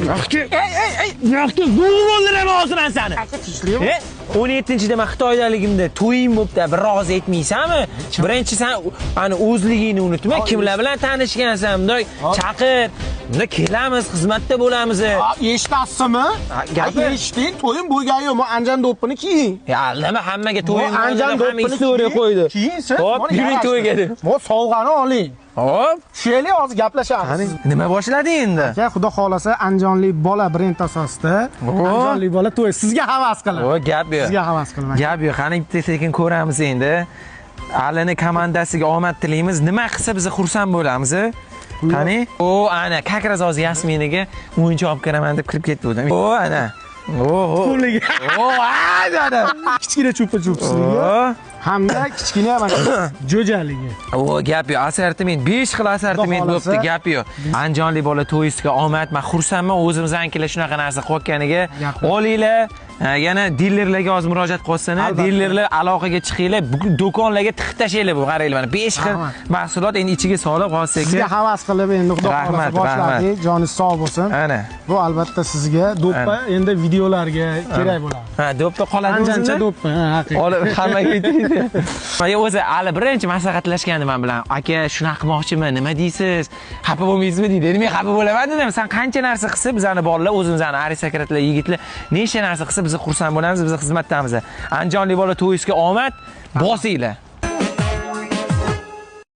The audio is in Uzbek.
Yo'qki, zo'rni o'ldiraman men seni. Aka tinchlikmi? 17-da men Xitoydaligimda to'yim bo'pti, bir rozi etmaysanmi? Birinchi sen ani o'zligingni unutma, kimlar bilan tanishgansan, bunday chaqir, bunda kelamiz, xizmatda bo'lamiz. Eshitasizmi? Gapni eshiting, to'yim bo'lgani yo'q, men Anjan do'ppini kiying. Ya, nima hammaga to'yim Anjan do'ppini istoriya qo'ydi. Kiyinsiz. Hop, yuring to'yga deb. Mo sovg'ani oling. Hop, Tushaylik, hozir gaplashamiz. nima boshlading endi? Aka, xudo xolasa Anjonlik bola brend asosida Anjonlik bola to'y sizga havas qilaman. O, gap yo'q. Sizga havas qilaman. Gap yo'q, qani bitta sekin ko'ramiz endi. Alini komandasiga omad tilaymiz. Nima qilsa biz xursand bo'lamiz. Qani? O, ana kakraz hozir Yasminiga o'yinchoq olib kiraman deb kirib ketdi o'zim. O, ana. Oho. Qo'liga. O, ana. Kichkina cho'pa-cho'psiga. Hamda kichkina mana jo'jaligi. O, gap yo'q. Assortiment 5 xil assortiment bo'pti, gap yo'q. Anjonli bola to'yisiga omad. Men xursandman, o'zimiznikilar shunaqa narsa qilayotganiga. Olinglar. Yana dilerlarga hozir murojaat qilsana, dilerlar aloqaga chiqinglar, do'konlarga tiqib tashlaylar bu, qaranglar mana 5 xil mahsulot endi ichiga solib hozir sizga havas qilib endi xudo xolasa boshladik, joningiz sog' bo'lsin. Ana. Bu albatta sizga do'ppa endi videolarga kerak bo'ladi. Ha, do'ppa qoladi o'zimizda. Anjancha do'ppa, haqiqatan. Olib hammaga aytaydi. Men o'zi hali birinchi maslahatlashgandi men bilan. Aka, shunaqa qilmoqchiman, nima deysiz? Xafa bo'lmaysizmi deydi. Men xafa bo'laman dedim. Sen qancha narsa qilsa, bizani bolalar, o'zimizning aristokratlar, yigitlar nechta narsa qilsa biz xursand bo'lamiz, biz xizmatdamiz. Anjonli bola to'yisiga omad, bosinglar.